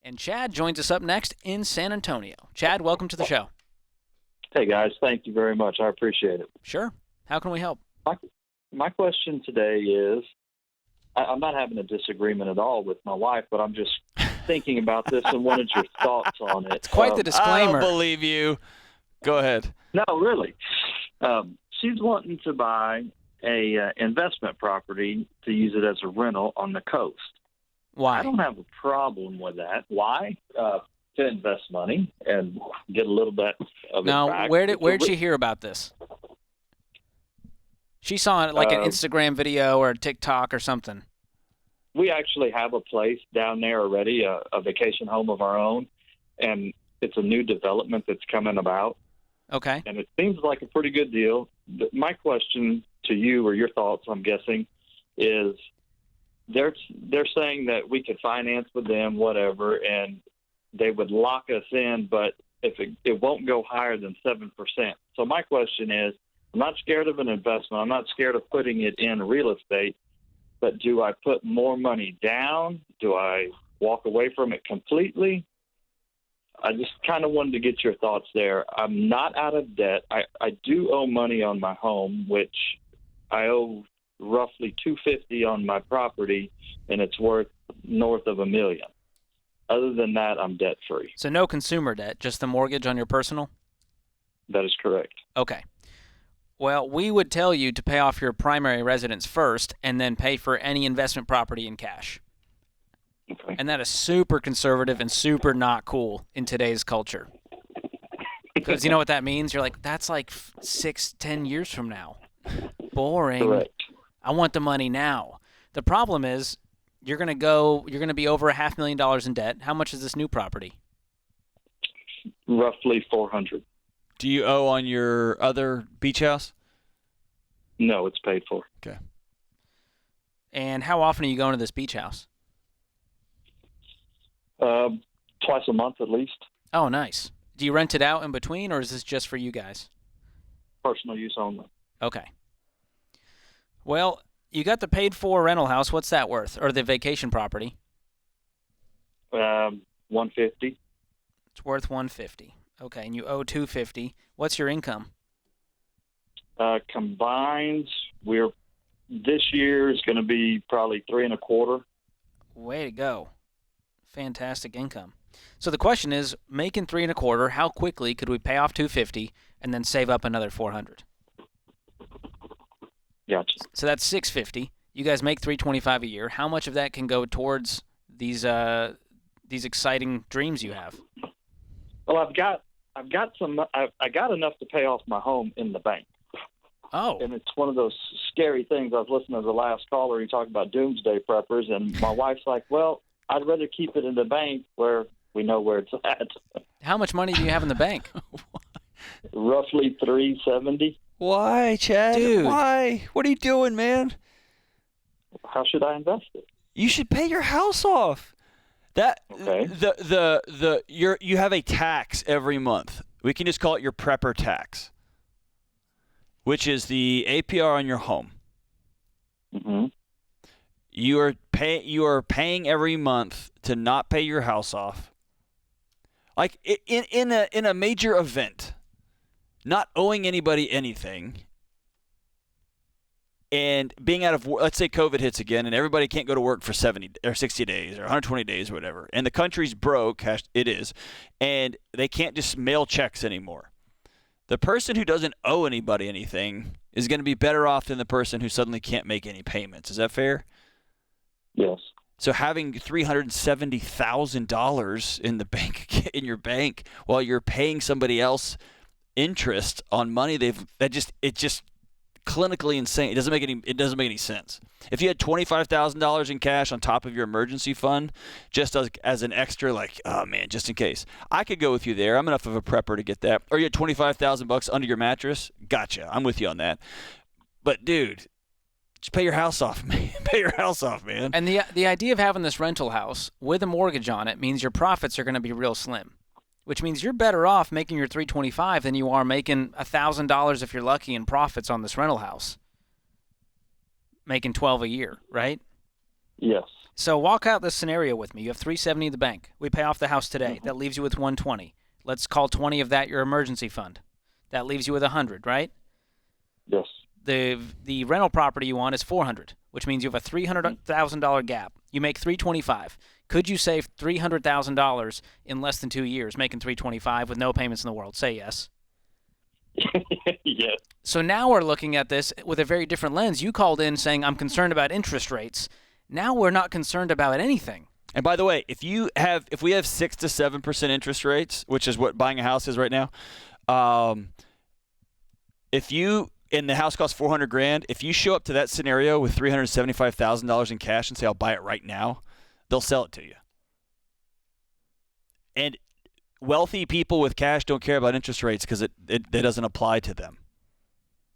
And Chad joins us up next in San Antonio. Chad, welcome to the show. Hey, guys. Thank you very much. I appreciate it. Sure. How can we help? My question today is, I'm not having a disagreement at all with my wife, but I'm just thinking about this and wanted your thoughts on it. It's quite the disclaimer. I don't believe you. Go ahead. No, really. She's wanting to buy a investment property to use it as a rental on the coast. Why? I don't have a problem with that. Why? To invest money and get a little bit of it Now, back. where'd she hear about this? She saw it like an Instagram video or a TikTok or something. We actually have a place down there already, a vacation home of our own, and it's a new development that's coming about. Okay. And it seems like a pretty good deal. My question to you, or your thoughts, I'm guessing, is they're saying that we could finance with them, whatever, and they would lock us in, but if it won't go higher than 7%. So my question is, I'm not scared of an investment. I'm not scared of putting it in real estate, but do I put more money down? Do I walk away from it completely? I just kind of wanted to get your thoughts there. I'm not out of debt. I do owe money on my home, which I owe roughly $250 on my property, and it's worth north of $1 million. Other than that, I'm debt free. So no consumer debt, just the mortgage on your personal? That is correct. Okay. Well, we would tell you to pay off your primary residence first and then pay for any investment property in cash. Okay. And that is super conservative and super not cool in today's culture. Because you know what that means? You're like, that's like 6-10 years from now. Boring. Correct. I want the money now. The problem is you're going to be over $500,000 in debt. How much is this new property? Roughly $400. Do you owe on your other beach house? No, it's paid for. Okay. And how often are you going to this beach house? Twice a month at least. Oh, nice. Do you rent it out in between, or is this just for you guys? Personal use only. Okay. Well, you got the paid-for rental house. What's that worth? Or the vacation property? $150. It's worth $150. Okay, and you owe $250. What's your income? Combined, this year is going to be probably 3.25. Way to go. Fantastic income. So the question is, making 3.25, how quickly could we pay off $250 and then save up another $400? Gotcha. So that's $650. You guys make $325 a year. How much of that can go towards these exciting dreams you have? Well, I got enough to pay off my home in the bank. Oh. And it's one of those scary things. I was listening to the last caller. He talked about doomsday preppers, and my wife's like, well, I'd rather keep it in the bank where we know where it's at. How much money do you have in the bank? Roughly $370. Why, Chad? Dude. Why? What are you doing, man? How should I invest it? You should pay your house off. That Okay. You have a tax every month. We can just call it your prepper tax, which is the APR on your home. Mm-hmm. You are paying every month to not pay your house off. Like in a major event, not owing anybody anything, and being out of work. Let's say COVID hits again, and everybody can't go to work for 70 or 60 days or 120 days or whatever, and the country's broke. It is, and they can't just mail checks anymore. The person who doesn't owe anybody anything is going to be better off than the person who suddenly can't make any payments. Is that fair? Yes. So having $370,000 in your bank while you're paying somebody else interest on money it's just clinically insane. It doesn't make any sense. If you had $25,000 in cash on top of your emergency fund, just as an extra, like, oh man, just in case, I could go with you there. I'm enough of a prepper to get that. Or you had $25,000 under your mattress. Gotcha. I'm with you on that. But dude, just pay your house off, man. Pay your house off, man. And the idea of having this rental house with a mortgage on it means your profits are going to be real slim, which means you're better off making your $325 than you are making $1,000 if you're lucky in profits on this rental house. Making $12 a year, right? Yes. So walk out this scenario with me. You have $370 in the bank. We pay off the house today. That leaves you with $120. Let's call 20 of that your emergency fund. That leaves you with $100, right? Yes. The rental property you want is $400, which means you have a $300,000 gap. You make $325. Could you save $300,000 in less than 2 years, making $325 with no payments in the world? Say yes. Yes. So now we're looking at this with a very different lens. You called in saying, I'm concerned about interest rates. Now we're not concerned about anything. And by the way, if we have 6 to 7% interest rates, which is what buying a house is right now, and the house costs $400,000, if you show up to that scenario with $375,000 in cash and say, I'll buy it right now, they'll sell it to you. And wealthy people with cash don't care about interest rates because it doesn't apply to them.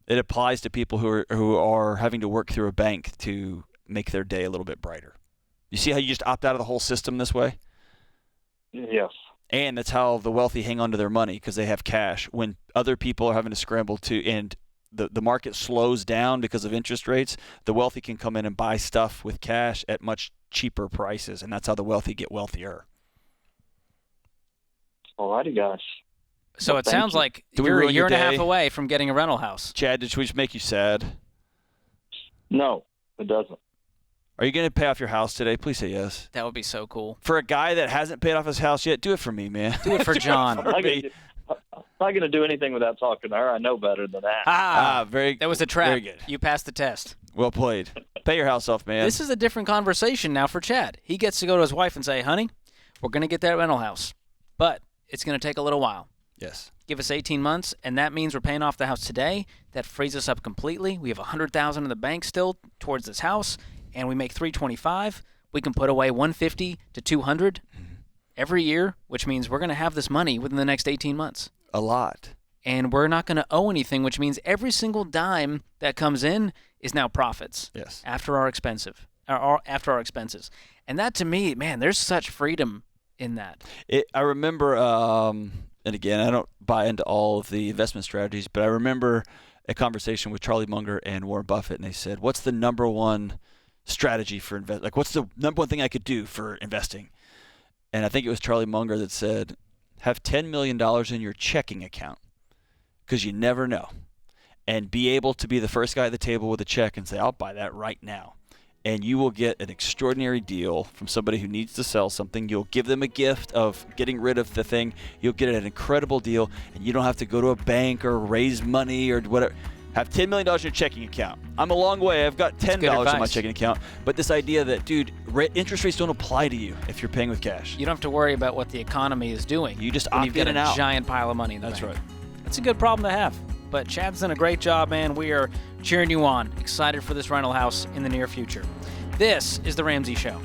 It applies to people who are having to work through a bank to make their day a little bit brighter. You see how you just opt out of the whole system this way? Yes. And that's how the wealthy hang on to their money, because they have cash. When other people are having to scramble and the market slows down because of interest rates, the wealthy can come in and buy stuff with cash at much cheaper prices, and that's how the wealthy get wealthier. Alrighty, guys. So it sounds like Did we you're a ruin year your and a half day? away from getting a rental house. Chad, did we just make you sad? No, it doesn't. Are you going to pay off your house today? Please say yes. That would be so cool. For a guy that hasn't paid off his house yet, do it for me, man. Do it for John. I'm not going to do anything without talking to her. I know better than that. Very. That was a trap. Very good. You passed the test. Well played. Pay your house off, man. This is a different conversation now for Chad. He gets to go to his wife and say, honey, we're going to get that rental house, but it's going to take a little while. Yes. Give us 18 months, and that means we're paying off the house today. That frees us up completely. We have $100,000 in the bank still towards this house, and we make $325. We can put away $150 to $200 every year, which means we're going to have this money within the next 18 months. A lot. And we're not going to owe anything, which means every single dime that comes in is now profits. Yes. After our expenses. And that, to me, man, there's such freedom in that. I remember, and again, I don't buy into all of the investment strategies, but I remember a conversation with Charlie Munger and Warren Buffett, and they said, what's the number one strategy for invest? Like, what's the number one thing I could do for investing? And I think it was Charlie Munger that said, have $10 million in your checking account, because you never know. And be able to be the first guy at the table with a check and say, I'll buy that right now. And you will get an extraordinary deal from somebody who needs to sell something. You'll give them a gift of getting rid of the thing. You'll get an incredible deal, and you don't have to go to a bank or raise money or whatever. Have $10 million in your checking account. I'm a long way. I've got $10 in my checking account. But this idea that, dude, interest rates don't apply to you if you're paying with cash. You don't have to worry about what the economy is doing. You just when opt you've got in and a out. giant pile of money in the That's bank. right. That's a good problem to have. But Chad's done a great job, man. We are cheering you on. Excited for this rental house in the near future. This is The Ramsey Show.